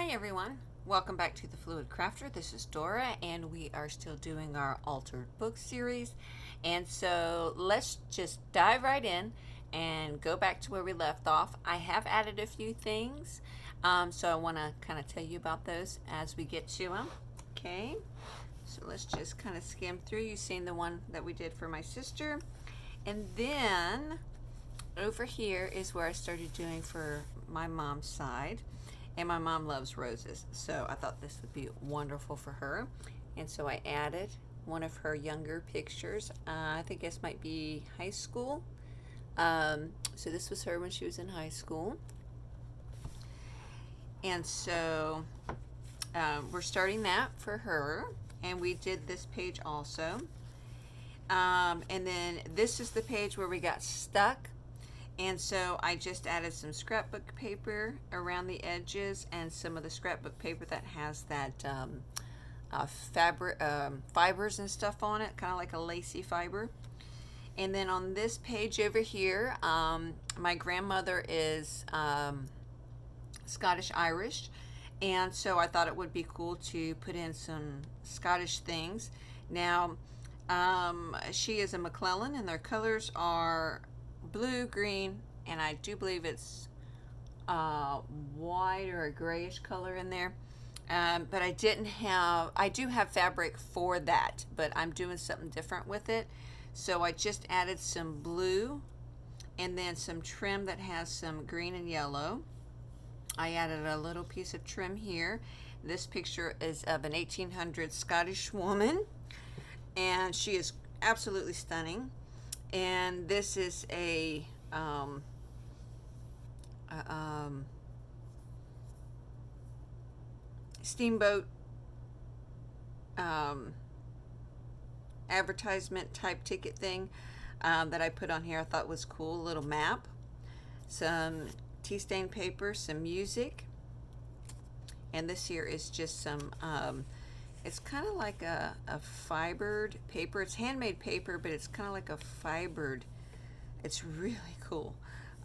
Hi everyone, welcome back to the Fluid Crafter. This is Dora and we are still doing our altered book series, and so let's just dive right in and go back to where we left off. I have added a few things, so I want to kind of tell you about those as we get to them. Okay, so let's just kind of skim through. You've seen the one that we did for my sister, and then over here is where I started doing for my mom's side. And my mom loves roses, so I thought this would be wonderful for her. And so I added one of her younger pictures. I think this might be high school. So this was her when she was in high school. And so we're starting that for her. And we did this page also. And then this is the page where we got stuck. And so I just added some scrapbook paper around the edges and some of the scrapbook paper that has that fabric, fibers and stuff on it, kind of like a lacy fiber. And then on this page over here, my grandmother is Scottish Irish, and so I thought it would be cool to put in some Scottish things. Now, she is a McClellan, and their colors are blue, green, and I do believe it's white or a grayish color in there. But I do have fabric for that, but I'm doing something different with it. So I just added some blue and then some trim that has some green and yellow. I added a little piece of trim here. This picture is of an 1800s Scottish woman, and she is absolutely stunning. And this is a steamboat advertisement type ticket thing that I put on here. I thought was cool. A little map, some tea stain paper, some music, and this here is just some it's kind of like a fibered paper. It's handmade paper, but it's kind of like a fibered. It's really cool.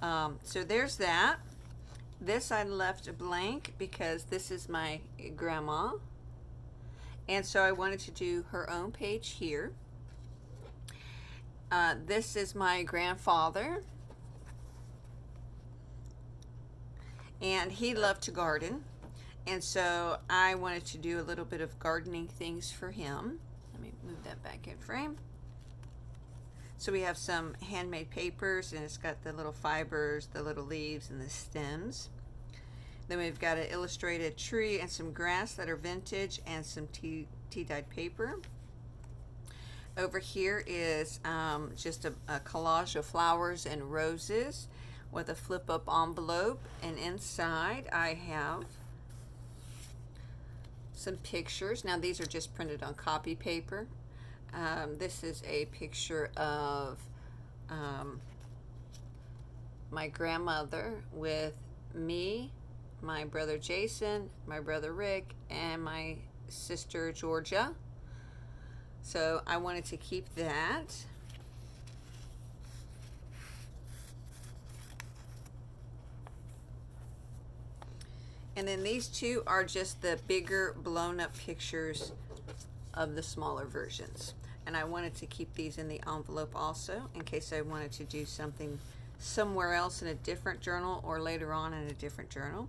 So there's that. This I left blank because this is my grandma. And so I wanted to do her own page here. This is my grandfather. And he loved to garden. And so I wanted to do a little bit of gardening things for him. Let me move that back in frame. So we have some handmade papers, and it's got the little fibers, the little leaves, and the stems. Then we've got an illustrated tree and some grass that are vintage, and some tea-dyed paper. Over here is just a collage of flowers and roses with a flip-up envelope, and inside I have some pictures. Now these are just printed on copy paper. This is a picture of my grandmother with me, my brother Jason, my brother Rick, and my sister Georgia. So I wanted to keep that. And then these two are just the bigger blown up pictures of the smaller versions. And I wanted to keep these in the envelope also in case I wanted to do something somewhere else in a different journal or later on in a different journal.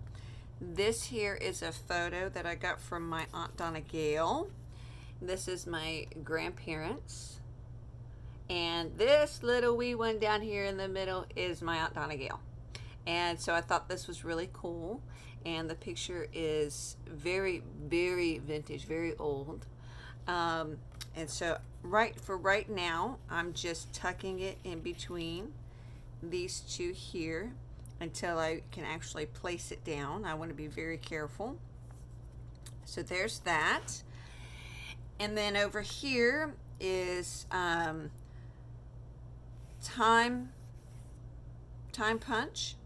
This here is a photo that I got from my Aunt Donna Gale. This is my grandparents. And this little wee one down here in the middle is my Aunt Donna Gale. And so I thought this was really cool. And the picture is very, very vintage, very old. And so right now, I'm just tucking it in between these two here until I can actually place it down. I want to be very careful. So there's that. And then over here is time punch.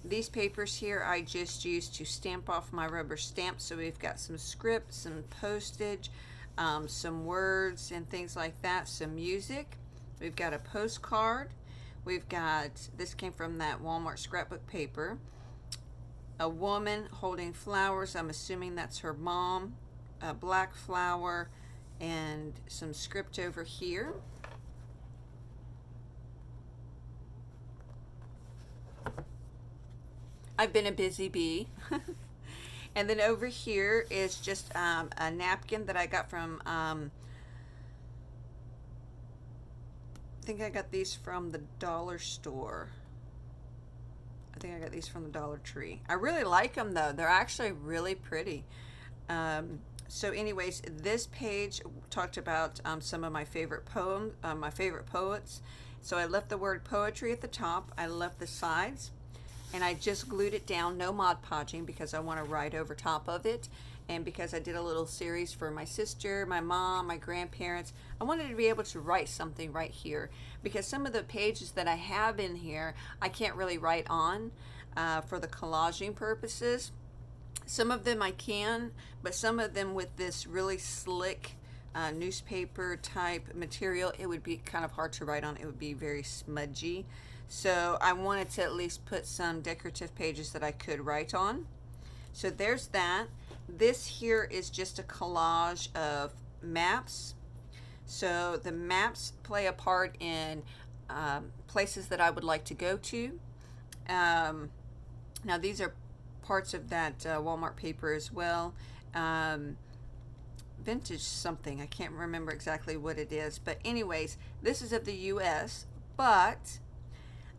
These papers here I just used to stamp off my rubber stamps. So we've got some script, some postage, some words and things like that, some music. We've got a postcard. We've got, this came from that Walmart scrapbook paper. a woman holding flowers. I'm assuming that's her mom. A black flower and some script over here. I've been a busy bee. And then over here is just a napkin that I got from, I think I got these from the dollar store. I think I got these from the Dollar Tree. I really like them though. They're actually really pretty. So anyways, this page talked about some of my favorite poems, my favorite poets. So I left the word poetry at the top. I left the sides. And I just glued it down, no Mod Podging, because I want to write over top of it. And because I did a little series for my sister, my mom, my grandparents, I wanted to be able to write something right here. Because some of the pages that I have in here, I can't really write on for the collaging purposes. Some of them I can, but some of them with this really slick newspaper type material, it would be kind of hard to write on. It would be very smudgy. So I wanted to at least put some decorative pages that I could write on. So there's that. This here is just a collage of maps. So the maps play a part in places that I would like to go to. Now these are parts of that Walmart paper as well. Vintage something, I can't remember exactly what it is. But anyways, this is of the US, but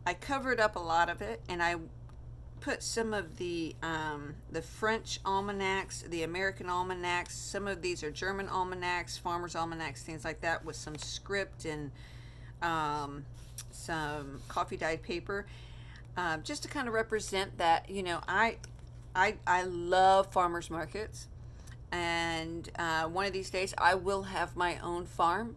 I covered up a lot of it, and I put some of the French almanacs, the American almanacs. Some of these are German almanacs, farmers almanacs, things like that, with some script and some coffee dyed paper, just to kind of represent that. You know, I love farmers markets, and one of these days I will have my own farm.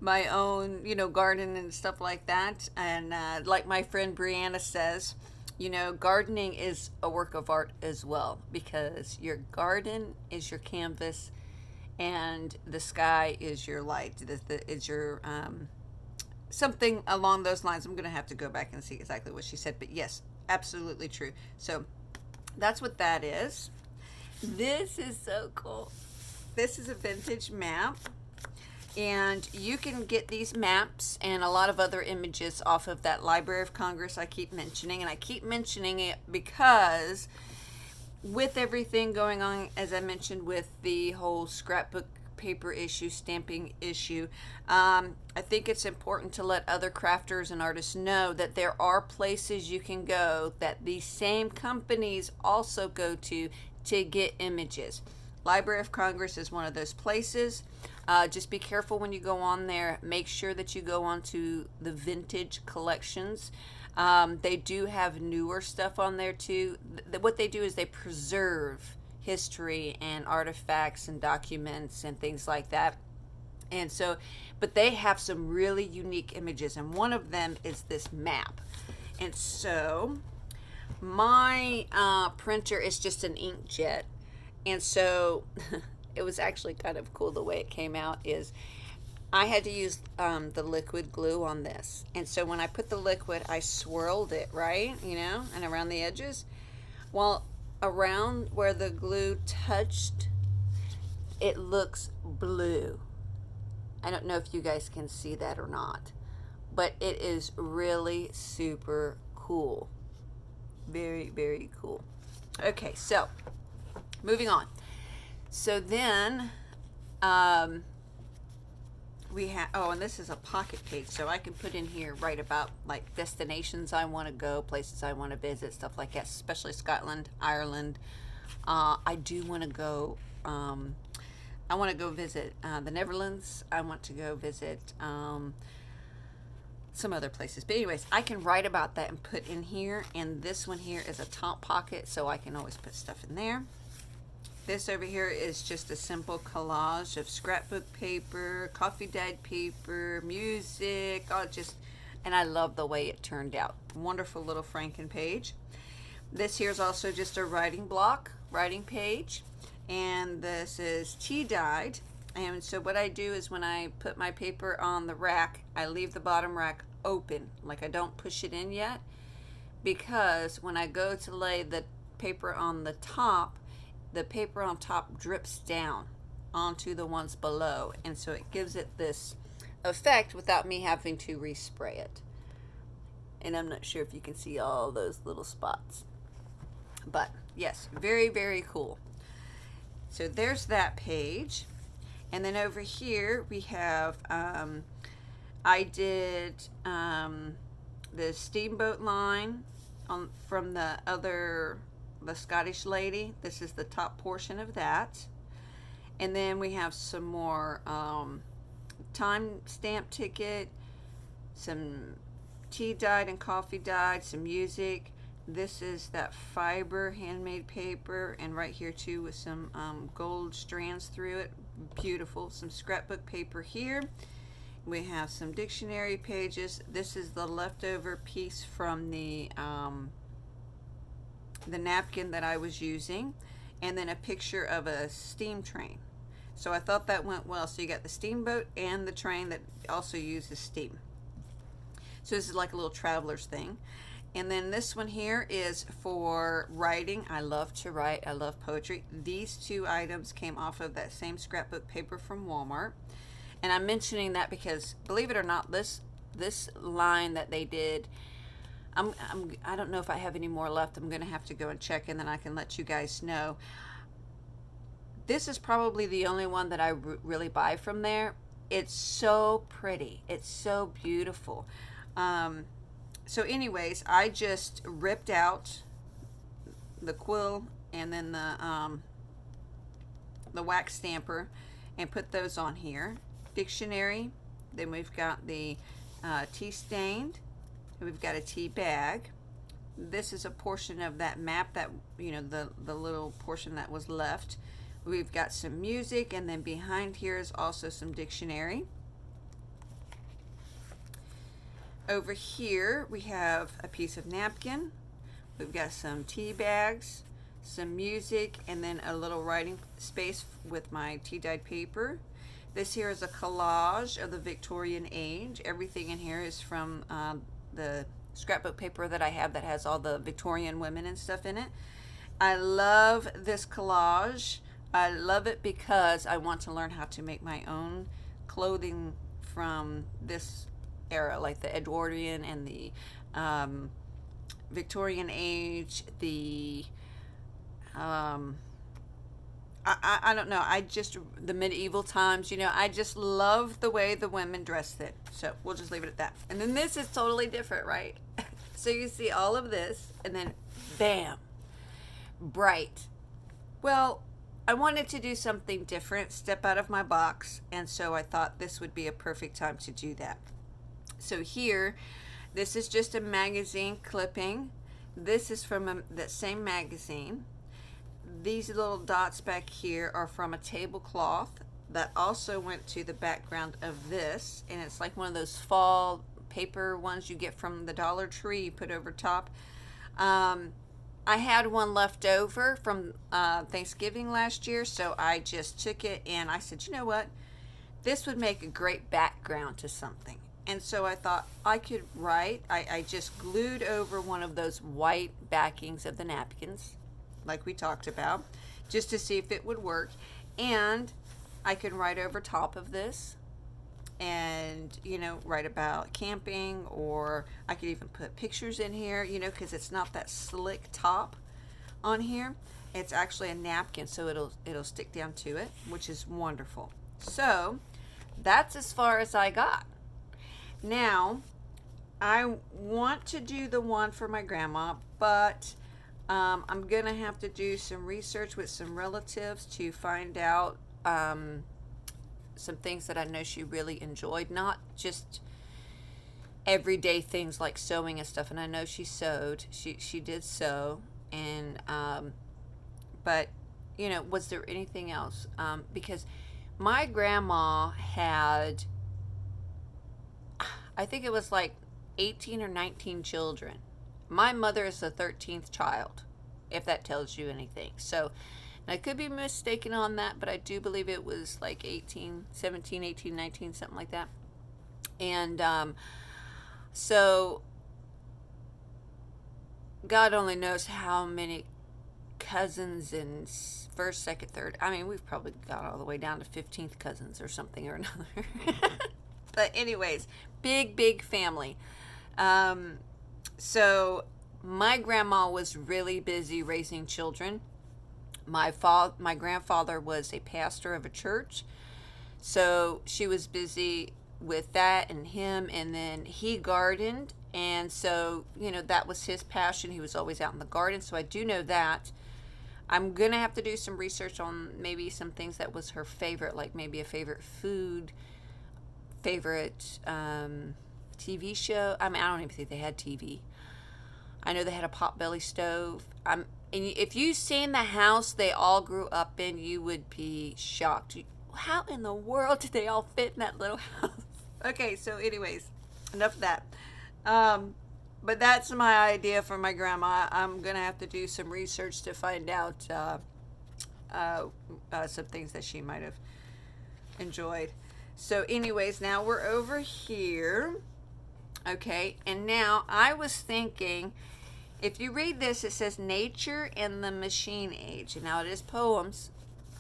My own, you know, garden and stuff like that. And like my friend Brianna says, you know, gardening is a work of art as well, because your garden is your canvas and the sky is your light. Is your something along those lines. I'm going to have to go back and see exactly what she said, but yes, absolutely true. So that's what that is. This is so cool. This is a vintage map. And you can get these maps and a lot of other images off of that Library of Congress I keep mentioning. And I keep mentioning it because with everything going on, as I mentioned, with the whole scrapbook paper issue, stamping issue, I think it's important to let other crafters and artists know that there are places you can go that these same companies also go to get images. Library of Congress is one of those places. Just be careful when you go on there. Make sure that you go on to the vintage collections. They do have newer stuff on there too. What they do is they preserve history and artifacts and documents and things like that. And so, but they have some really unique images, and one of them is this map. And so my printer is just an inkjet. And so it was actually kind of cool the way it came out. Is I had to use the liquid glue on this. And so when I put the liquid, I swirled it, right? You know, and around the edges. Well, around where the glue touched, it looks blue. I don't know if you guys can see that or not, but it is really super cool. Very, very cool. Okay, so moving on. So then we have, oh, and this is a pocket page, so I can put in here, write about like destinations I want to go, places I want to visit, stuff like that, especially Scotland, Ireland. I do want to go, I want to go visit the Netherlands. I want to go visit some other places. But anyways, I can write about that and put in here. And this one here is a top pocket, so I can always put stuff in there. This over here is just a simple collage of scrapbook paper, coffee dyed paper, music, and I love the way it turned out. Wonderful little Franken page. This here is also just a writing page, and this is tea dyed. And so what I do is when I put my paper on the rack, I leave the bottom rack open, like I don't push it in yet, because when I go to lay the paper on the top, the paper on top drips down onto the ones below, and so it gives it this effect without me having to respray it. And I'm not sure if you can see all those little spots, but yes, very, very cool. So there's that page. And then over here we have I did the steamboat line from the Scottish lady. This is the top portion of that. And then we have some more time stamp ticket, some tea dyed and coffee dyed, some music. This is that fiber handmade paper, and right here too with some gold strands through it. Beautiful. Some scrapbook paper here. We have some dictionary pages. This is the leftover piece from the napkin that I was using, and then a picture of a steam train. So I thought that went well. So you got the steamboat and the train that also uses steam. So this is like a little traveler's thing. And then this one here is for writing. I love to write. I love poetry. These two items came off of that same scrapbook paper from Walmart. And I'm mentioning that because, believe it or not, this line that they did, I don't know if I have any more left. I'm going to have to go and check, and then I can let you guys know. This is probably the only one that I really buy from there. It's so pretty. It's so beautiful. So anyways, I just ripped out the quill and then the wax stamper and put those on here. Dictionary. Then we've got the tea stained. And we've got a tea bag. This is a portion of that map that, you know, the little portion that was left. We've got some music, and then behind here is also some dictionary. Over here we have a piece of napkin. We've got some tea bags, some music, and then a little writing space with my tea dyed paper. This here is a collage of the Victorian age. Everything in here is from the scrapbook paper that I have that has all the Victorian women and stuff in it. I love this collage. I love it because I want to learn how to make my own clothing from this era, like the Edwardian and the Victorian age, the I don't know, the medieval times, you know, I just love the way the women dressed it. So we'll just leave it at that. And then this is totally different, right? So you see all of this, and then bam, bright. Well, I wanted to do something different, step out of my box, and so I thought this would be a perfect time to do that. So here, this is just a magazine clipping. This is from that same magazine. These little dots back here are from a tablecloth that also went to the background of this, and it's like one of those fall paper ones you get from the Dollar Tree, you put over top. I had one left over from Thanksgiving last year, so I just took it and I said, you know what? This would make a great background to something. And so I thought I could write. I just glued over one of those white backings of the napkins, like we talked about, just to see if it would work. And I could write over top of this and, you know, write about camping, or I could even put pictures in here, you know, because it's not that slick top on here. It's actually a napkin, so it'll stick down to it, which is wonderful. So that's as far as I got. Now, I want to do the one for my grandma, but I'm going to have to do some research with some relatives to find out some things that I know she really enjoyed, not just everyday things like sewing and stuff. And I know she sewed. She did sew, and but you know, was there anything else? Because my grandma had, I think it was like 18 or 19 children. My mother is the 13th child, if that tells you anything. So I could be mistaken on that, but I do believe it was like 17, 18, 19, something like that. And so God only knows how many cousins in first, second, third. I mean, we've probably got all the way down to 15th cousins or something or another. But anyways, big family. So my grandma was really busy raising children. My grandfather was a pastor of a church, so she was busy with that and him, and then he gardened, and so that was his passion. He was always out in the garden, so I do know that. I'm gonna have to do some research on maybe some things that was her favorite, like maybe a favorite food, favorite TV show. I mean, I don't even think they had TV. I know they had a potbelly stove. And if you've seen the house they all grew up in, you would be shocked. How in the world did they all fit in that little house? Okay, so anyways, enough of that. But that's my idea for my grandma. I'm going to have to do some research to find out some things that she might have enjoyed. So anyways, now we're over here. Okay, and now I was thinking, if you read this, it says Nature in the Machine Age. And now it is poems,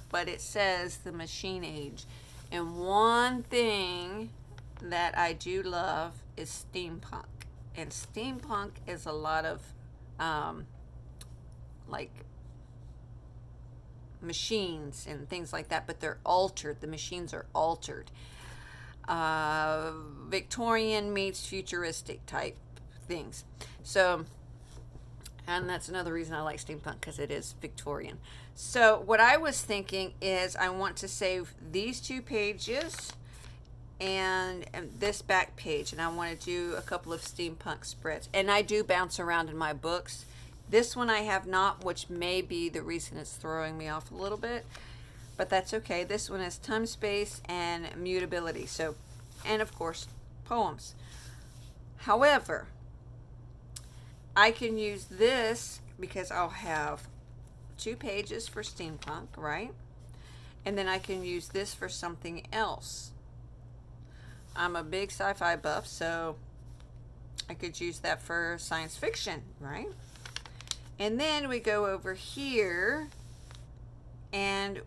but it says the Machine Age. And one thing that I do love is steampunk. And steampunk is a lot of like machines and things like that, but they're altered. The machines are altered. Victorian meets futuristic type things. So, and that's another reason I like steampunk, because it is Victorian. So what I was thinking is I want to save these 2 pages and this back page, and I want to do a couple of steampunk spreads. And I do bounce around in my books. This one I have not, which may be the reason it's throwing me off a little bit, but that's okay. This one has time, space, and mutability. So, and of course, poems. However, I can use this because I'll have 2 pages for steampunk, right? And then I can use this for something else. I'm a big sci-fi buff, so I could use that for science fiction, right? And then we go over here, and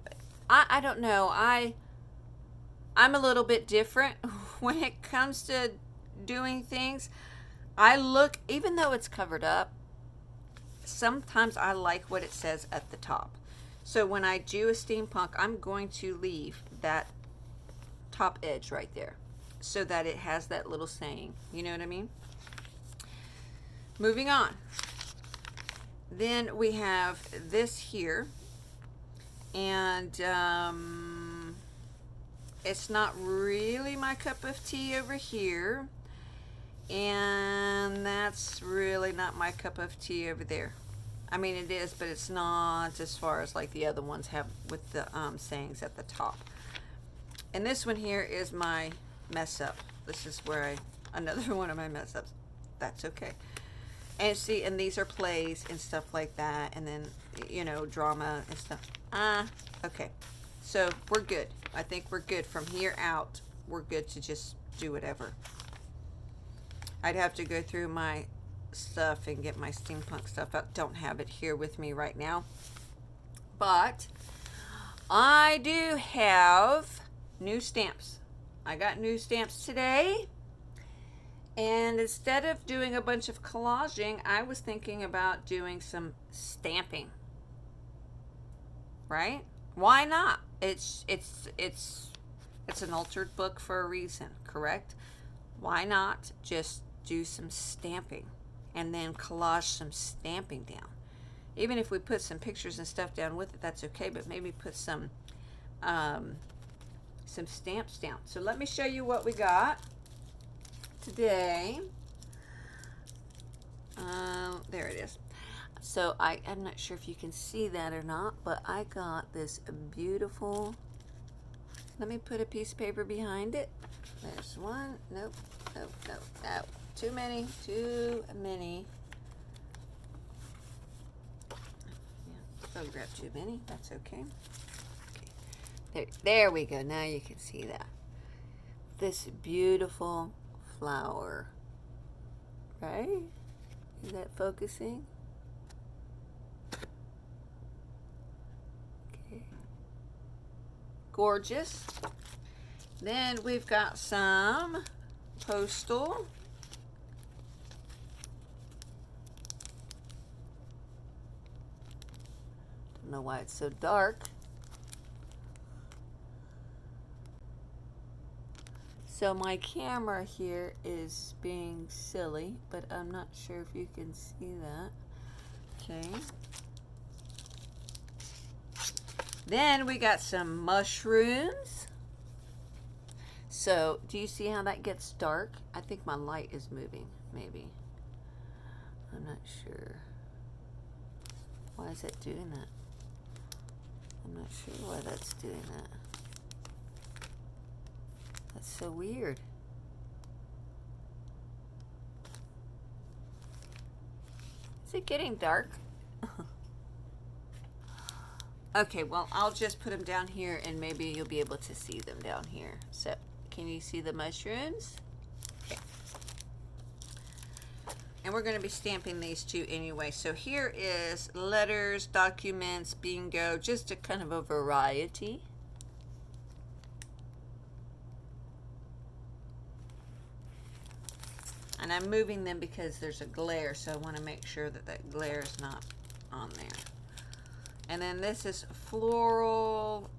I don't know, I'm a little bit different when it comes to doing things. I look, even though it's covered up, sometimes I like what it says at the top. So when I do a steampunk, I'm going to leave that top edge right there so that it has that little saying. You know what I mean? Moving on. Then we have this here, and it's not really my cup of tea over here, and that's really not my cup of tea over there. I mean, it is, but it's not as far as like the other ones have with the sayings at the top. And this one here is my mess up. This is where another one of my mess ups. That's okay. And see, and these are plays and stuff like that, and then, drama and stuff. Okay. So we're good. I think we're good from here out. We're good to just do whatever. I'd have to go through my stuff and get my steampunk stuff out. Don't have it here with me right now. But I do have new stamps. I got new stamps today. And instead of doing a bunch of collaging, I was thinking about doing some stamping. Right? Why not? It's an altered book for a reason, correct? Why not just do some stamping and then collage some stamping down? Even if we put some pictures and stuff down with it, that's okay, but maybe put some stamps down. So let me show you what we got today. There it is. So I'm not sure if you can see that or not, but I got this beautiful, let me put a piece of paper behind it. There's one. Nope. Too many. Yeah, photograph too many. That's okay. There we go. Now you can see that. This beautiful flower. Right? Is that focusing? Gorgeous. Then we've got some postal. Don't know why it's so dark. So my camera here is being silly, but I'm not sure if you can see that. Okay. Then we got some mushrooms. So, do you see how that gets dark? I think my light is moving, maybe. I'm not sure. Why is it doing that? I'm not sure why that's doing that. That's so weird. Is it getting dark? Okay, well, I'll just put them down here and maybe you'll be able to see them down here. So, can you see the mushrooms? Okay. And we're going to be stamping these two anyway. So here is letters, documents, bingo, just a kind of a variety. And I'm moving them because there's a glare, so I want to make sure that that glare is not on there. And then this is floral,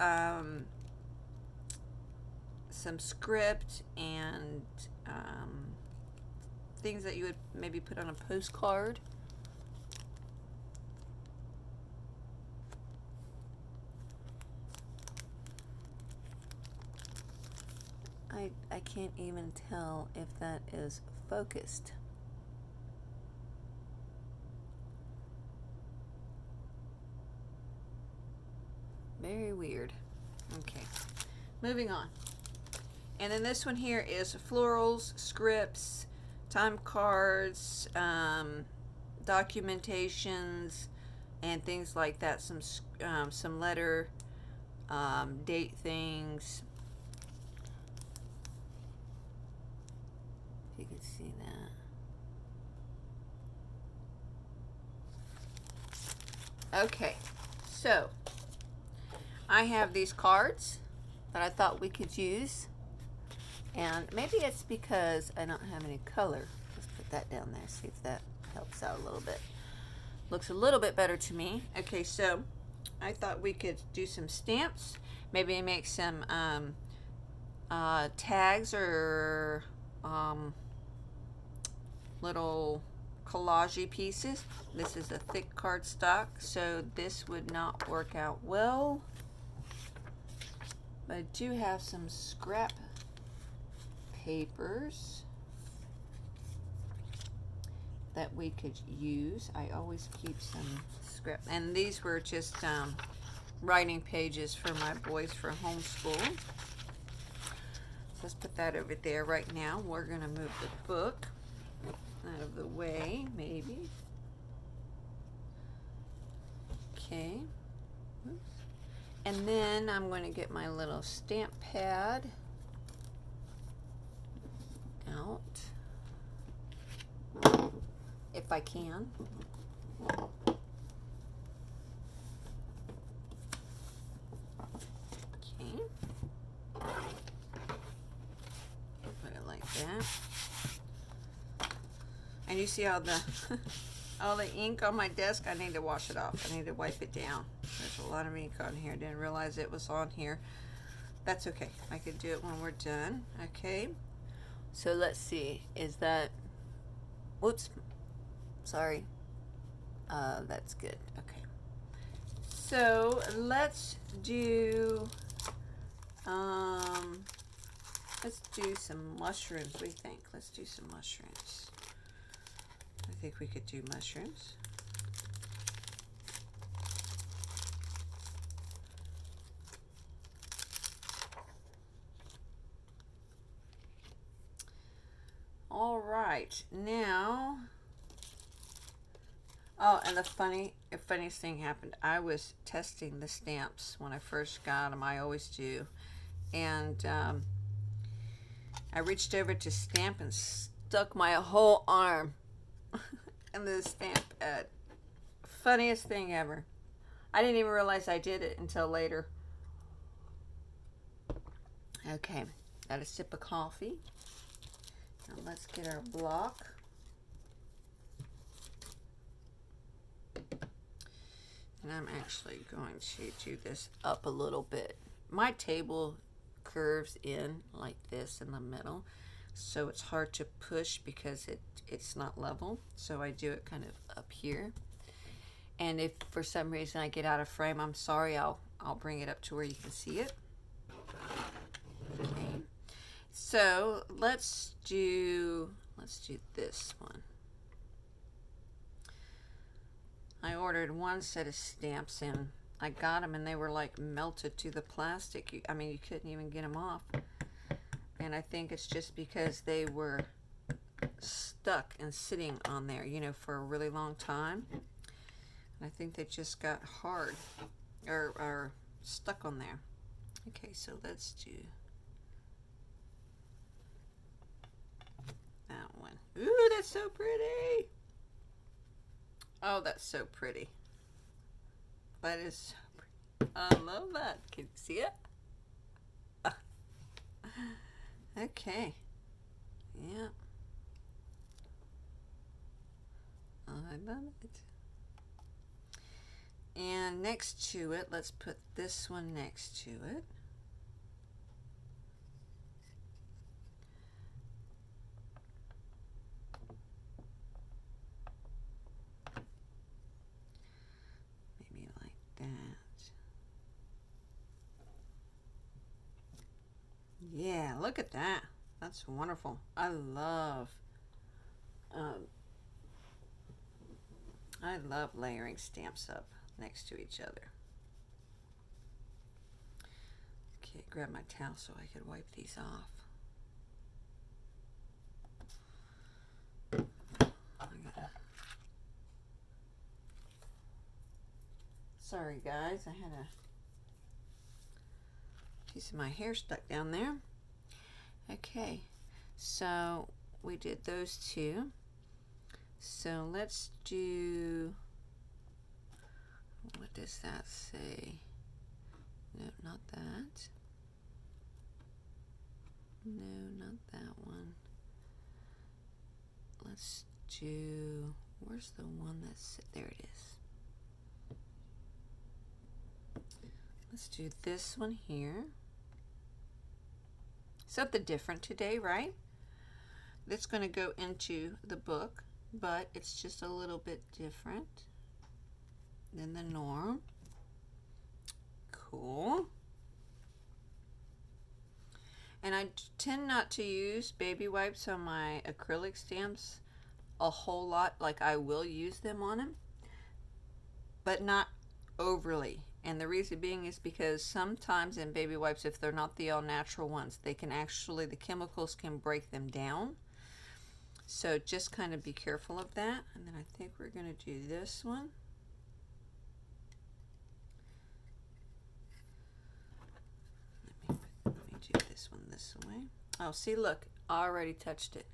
some script, and things that you would maybe put on a postcard. I can't even tell if that is focused. Very weird. Okay, moving on. And then this one here is florals, scripts, time cards, documentations, and things like that. Some letter, date things. If you can see that. Okay, so I have these cards that I thought we could use, and maybe it's because I don't have any color. Let's put that down there, see if that helps out a little bit. Looks a little bit better to me. Okay, so I thought we could do some stamps, maybe make some tags or little collage pieces. This is a thick cardstock, so this would not work out well. But I do have some scrap papers that we could use. I always keep some scrap, and these were just writing pages for my boys for homeschool. So let's put that over there right now. We're gonna move the book out of the way, maybe. Okay. Oops. And then I'm going to get my little stamp pad out, if I can. Okay. Put it like that. And you see all the all the ink on my desk? I need to wash it off. I need to wipe it down. There's a lot of ink on here. Didn't realize it was on here. That's okay. I can do it when we're done. Okay. So let's see. Is that... Whoops. Sorry. That's good. Okay. So let's do... let's do some mushrooms. What do you think? Let's do some mushrooms. I think we could do mushrooms. All right, now, oh, and the funniest thing happened. I was testing the stamps when I first got them. I always do. And I reached over to stamp and stuck my whole arm in the stamp pad. Funniest thing ever. I didn't even realize I did it until later. Okay, got a sip of coffee. Now let's get our block. And I'm actually going to do this up a little bit. My table curves in like this in the middle, so it's hard to push because it's not level. So I do it kind of up here. And if for some reason I get out of frame, I'm sorry, I'll bring it up to where you can see it. Okay. So let's do this one. I ordered one set of stamps and I got them and they were like melted to the plastic. I mean, you couldn't even get them off. And I think it's just because they were stuck and sitting on there, you know, for a really long time. And I think they just got hard or stuck on there. Okay, so let's do that one. Ooh, that's so pretty. Oh, that's so pretty. That is so pretty. I love that. Can you see it? Okay. Yeah. I love it. And next to it, let's put this one next to it. Maybe like that. Yeah, look at that. That's wonderful. I love layering stamps up next to each other. Okay, grab my towel so I could wipe these off. Sorry guys, I had a piece of my hair stuck down there. Okay, so we did those two. So let's do, what does that say? No, not that. No, not that one. Let's do, where's the one that's, there it is. Let's do this one here. Something different today, right? That's going to go into the book, but it's just a little bit different than the norm. Cool. And I tend not to use baby wipes on my acrylic stamps a whole lot. Like, I will use them on them, but not overly. And the reason being is because sometimes in baby wipes, if they're not the all-natural ones, they can actually, the chemicals can break them down. So just kind of be careful of that. And then I think we're going to do this one. Let me do this one this way. Oh, see, look, I already touched it.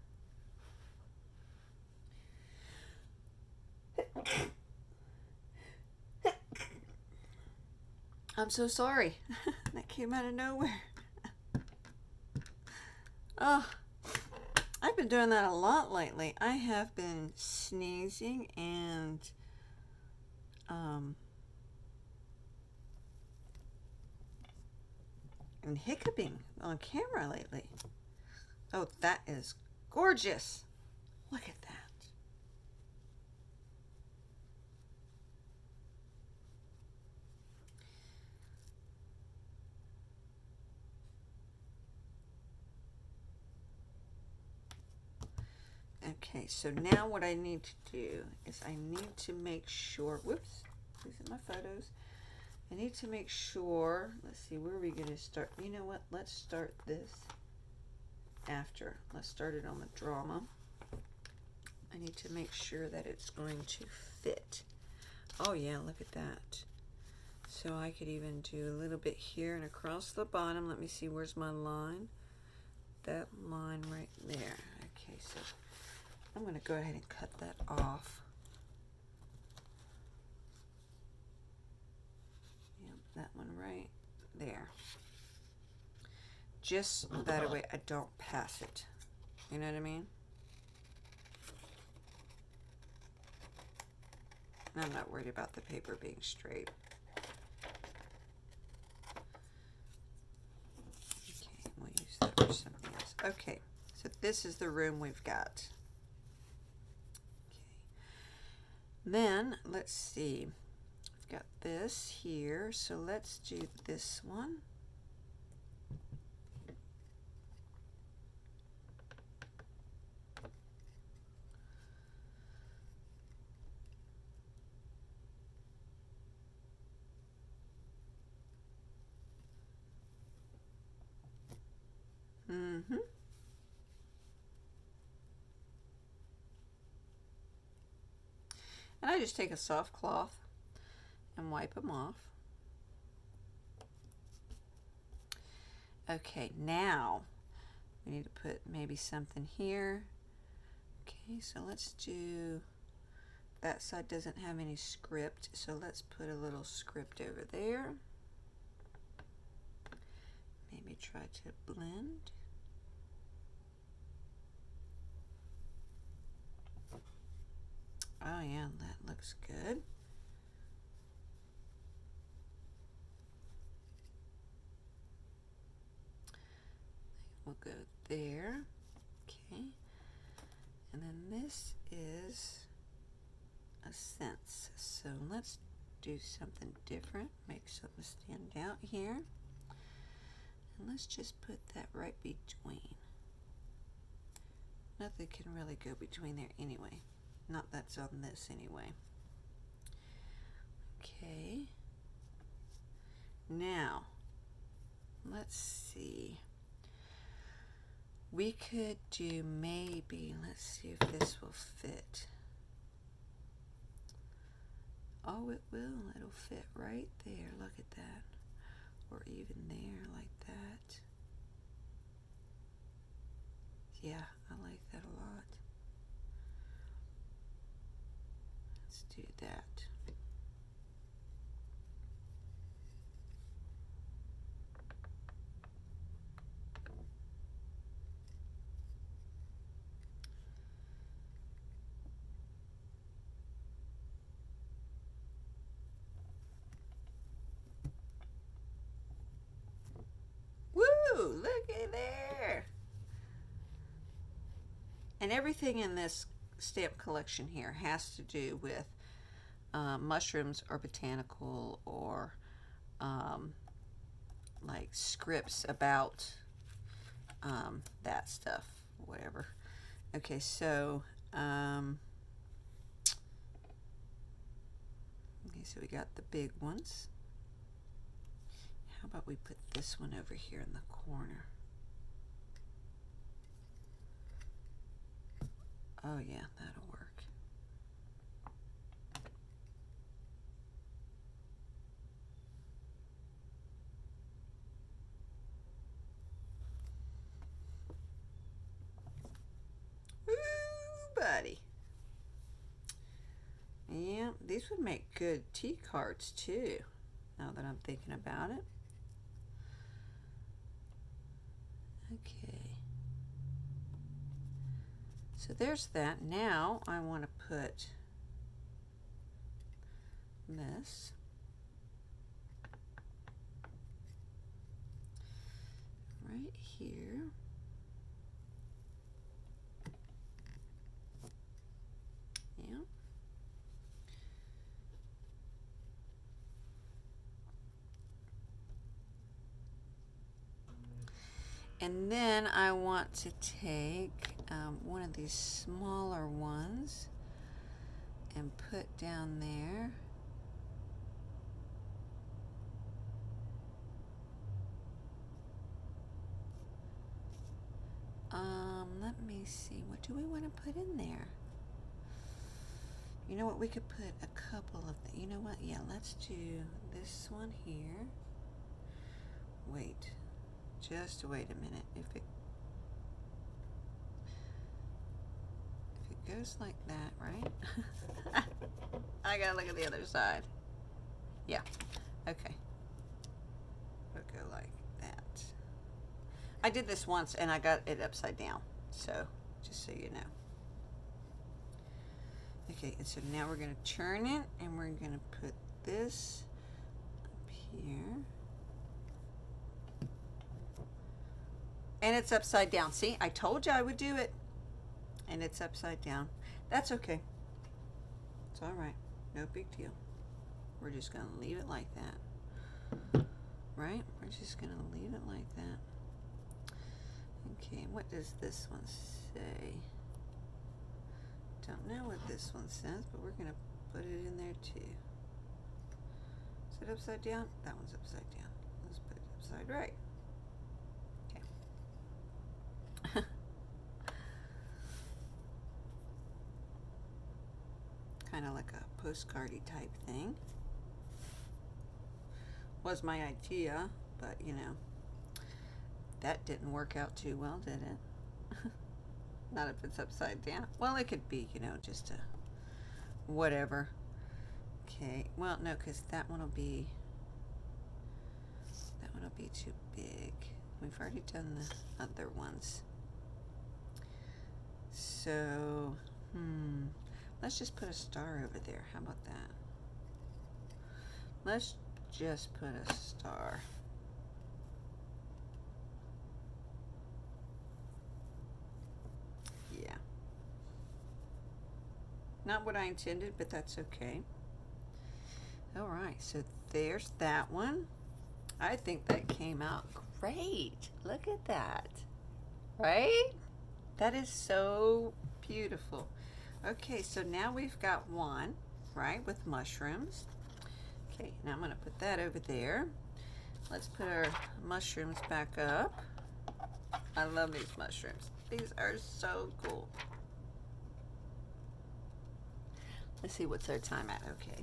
I'm so sorry. That came out of nowhere. Oh, I've been doing that a lot lately. I have been sneezing and hiccuping on camera lately. Oh, that is gorgeous. Look at that. Okay, so now what I need to do is I need to make sure, whoops, these are my photos. I need to make sure, let's see, where are we going to start? You know what, let's start this after. Let's start it on the drama. I need to make sure that it's going to fit. Oh yeah, look at that. So I could even do a little bit here and across the bottom. Let me see, where's my line? That line right there. Okay, so I'm going to go ahead and cut that off. Yep, that one right there. just that way I don't pass it. You know what I mean? And I'm not worried about the paper being straight. Okay, we'll use that for something else. Okay, so this is the room we've got. Okay. Then, let's see. I've got this here, so let's do this one. Mm-hmm. And I just take a soft cloth and wipe them off. Okay, now we need to put maybe something here. Okay, so let's do, that side doesn't have any script, so let's put a little script over there. Maybe try to blend. Oh yeah, that looks good. We'll go there. Okay. And then this is a sense. So let's do something different. Make something stand out here. And let's just put that right between. Nothing can really go between there anyway. Not that's on this anyway. Okay. Now, let's see. We could do maybe, let's see if this will fit. Oh, it will. It'll fit right there. Look at that. Or even there like that. Yeah, I like that a lot. Let's do that. Woo! Looky there! And everything in this stamp collection here has to do with mushrooms or botanical or like scripts about that stuff, whatever. Okay, so so we got the big ones. How about we put this one over here in the corner? Oh yeah, that'll work. Woo, buddy. Yeah, these would make good tea cards too, now that I'm thinking about it. Okay. So there's that. Now I want to put this right here. Yeah. And then I want to take one of these smaller ones and put down there. Let me see. What do we want to put in there? You know what? We could put a couple of you know what? Yeah, let's do this one here. Wait. Just wait a minute. If it goes like that, right? I gotta look at the other side. Yeah. Okay. We'll go like that. I did this once and I got it upside down. So, just so you know. Okay, and so now we're going to turn it and we're going to put this up here. And it's upside down. See, I told you I would do it. And it's upside down. That's okay. It's all right. No big deal. We're just going to leave it like that. Right? We're just going to leave it like that. Okay, what does this one say? Don't know what this one says, but we're going to put it in there too. Is it upside down? That one's upside down. Let's put it upside right. Okay. Kind of like a postcardy type thing. Was my idea, but you know, that didn't work out too well, did it? Not if it's upside down. Well, it could be, you know, just a whatever. Okay, well, no, because that one will be too big. We've already done the other ones. So, let's just put a star over there. How about that? Let's just put a star. Yeah. Not what I intended, but that's okay. All right, so there's that one. I think that came out great. Look at that. Right? That is so beautiful. Okay, so now we've got one, right, with mushrooms. Okay, now I'm going to put that over there. Let's put our mushrooms back up. I love these mushrooms. These are so cool. Let's see, what's our time at? Okay.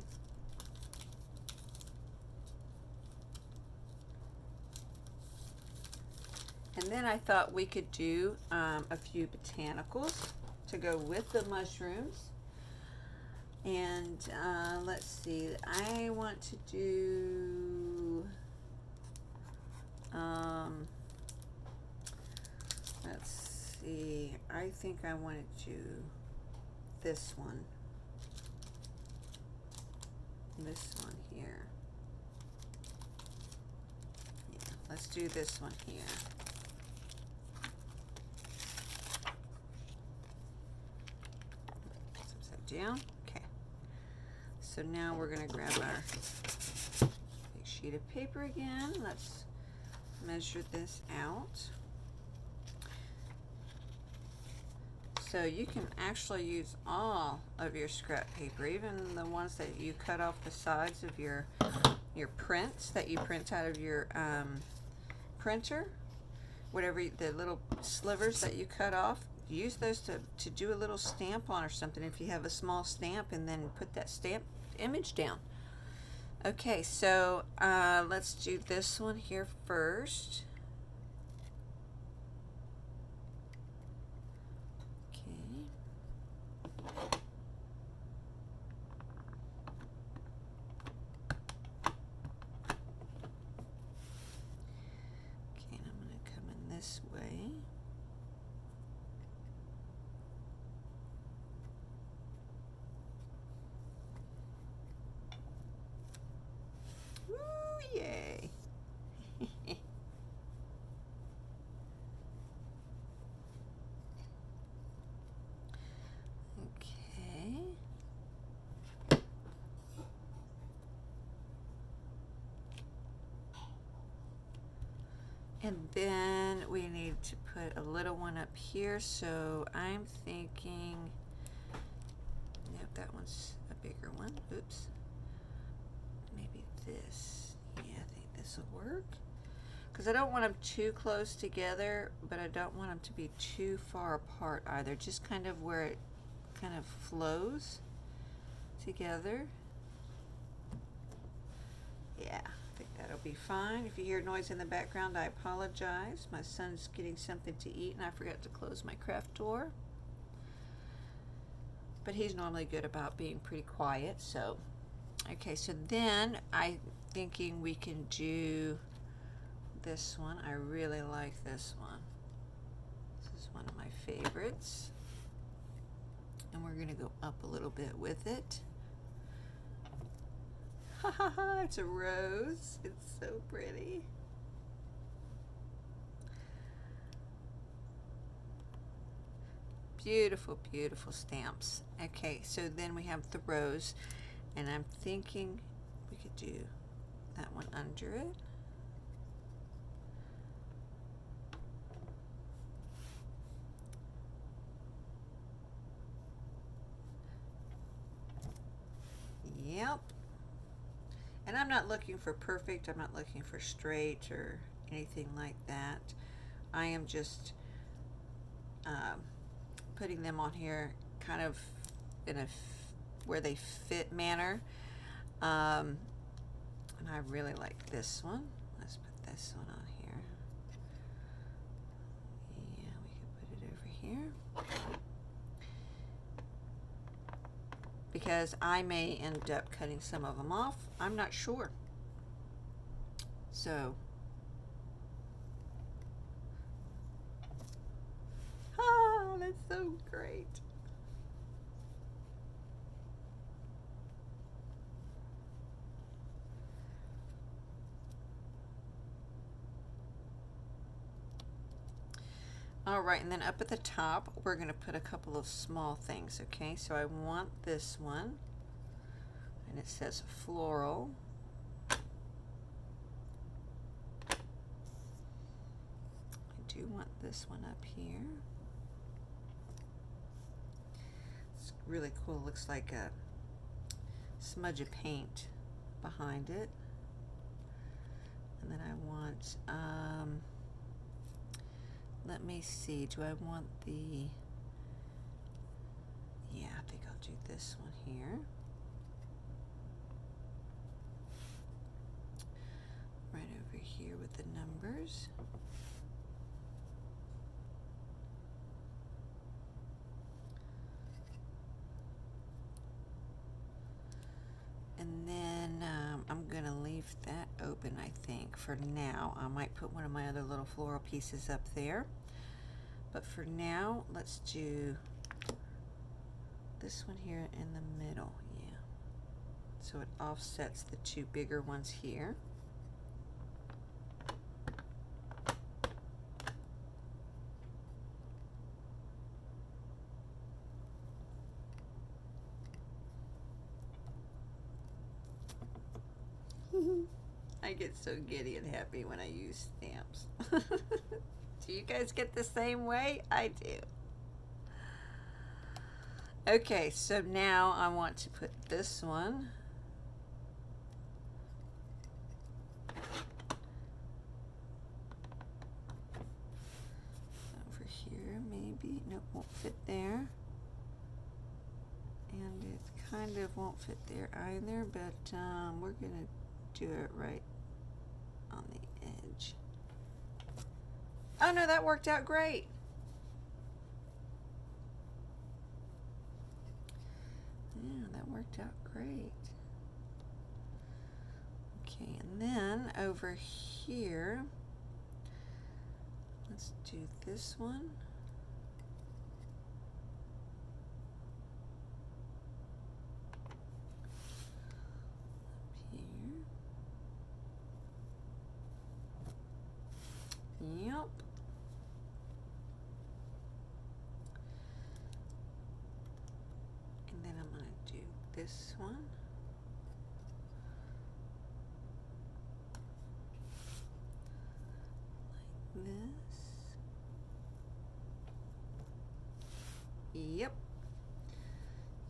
And then I thought we could do a few botanicals to go with the mushrooms. And let's see, I want to do, let's see, I think I want to do this one. This one here. Yeah, let's do this one here. Down. Okay. So now we're going to grab our big sheet of paper again. Let's measure this out. So you can actually use all of your scrap paper, even the ones that you cut off the sides of your prints that you print out of your printer, whatever the little slivers that you cut off. Use those to do a little stamp on or something if you have a small stamp, and then put that stamp image down. Okay, so let's do this one here first. Okay. Okay, and I'm going to come in this way. Yay. Okay. And then we need to put a little one up here, so I'm thinking, nope, that one's a bigger one. Oops. Maybe this. Yeah, I think this will work. Because I don't want them too close together, but I don't want them to be too far apart either. Just kind of where it kind of flows together. Yeah, I think that'll be fine. If you hear noise in the background, I apologize. My son's getting something to eat and I forgot to close my craft door. But he's normally good about being pretty quiet, so. Okay, so then I'm thinking we can do this one. I really like this one. This is one of my favorites. And we're gonna go up a little bit with it. Ha ha ha, it's a rose. It's so pretty. Beautiful, beautiful stamps. Okay, so then we have the rose, and I'm thinking we could do that one under it. Yep. And I'm not looking for perfect. I'm not looking for straight or anything like that. I am just putting them on here kind of in a where they fit manner. And I really like this one. Let's put this one on here. Yeah, we can put it over here. Because I may end up cutting some of them off. I'm not sure. So, that's so great. All right, and then up at the top, we're going to put a couple of small things, okay? So I want this one, and it says floral. I do want this one up here. It's really cool. It looks like a smudge of paint behind it. And then I want, let me see, do I want the, yeah, I think I'll do this one here. Right over here with the numbers. And then I'm going to leave that open, I think, for now. I might put one of my other little floral pieces up there. But for now, let's do this one here in the middle. Yeah. So it offsets the two bigger ones here. I get so giddy and happy when I use stamps. Do you guys get the same way? I do. Okay, so now I want to put this one over here, maybe. Nope, won't fit there. And it kind of won't fit there either, but we're gonna do it right on the edge. Oh no, that worked out great. Yeah, that worked out great. Okay, and then over here, let's do this one. Yep. And then I'm going to do this one. Like this. Yep.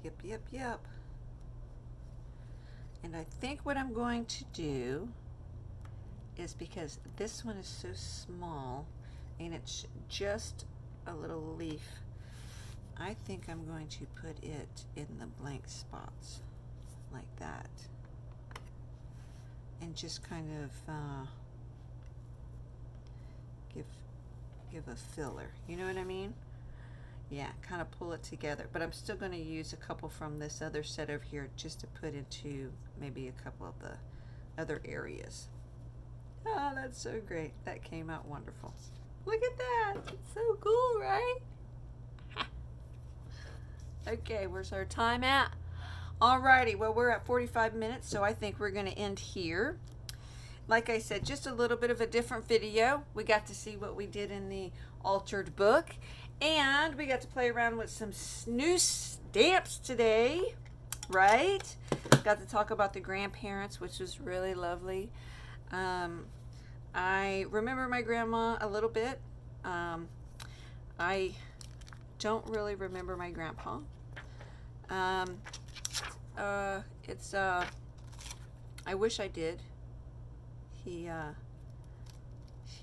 Yep, yep, yep. And I think what I'm going to do is, because this one is so small and it's just a little leaf, I think I'm going to put it in the blank spots like that and just kind of give a filler, you know what I mean? Yeah, kind of pull it together, but I'm still going to use a couple from this other set over here just to put into maybe a couple of the other areas. Oh, that's so great. That came out wonderful. Look at that. It's so cool, right? Okay, where's our time at? Alrighty, well, we're at 45 minutes, so I think we're going to end here. Like I said, just a little bit of a different video. We got to see what we did in the altered book, and we got to play around with some new stamps today, right? Got to talk about the grandparents, which was really lovely. I remember my grandma a little bit. I don't really remember my grandpa. I wish I did. He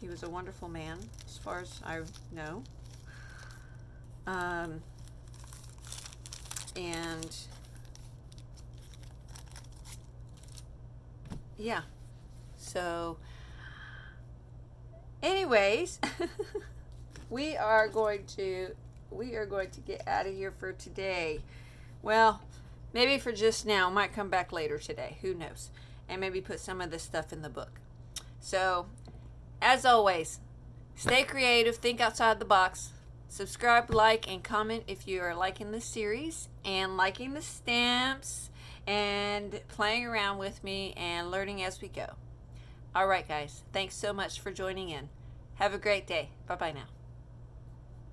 was a wonderful man, as far as I know. And yeah, so anyways, we are going to get out of here for today. Well, maybe for just now. Might come back later today, who knows, and maybe put some of this stuff in the book. So as always, stay creative, think outside the box. Subscribe, like, and comment if you are liking this series and liking the stamps and playing around with me and learning as we go. All right, guys. Thanks so much for joining in. Have a great day. Bye-bye now.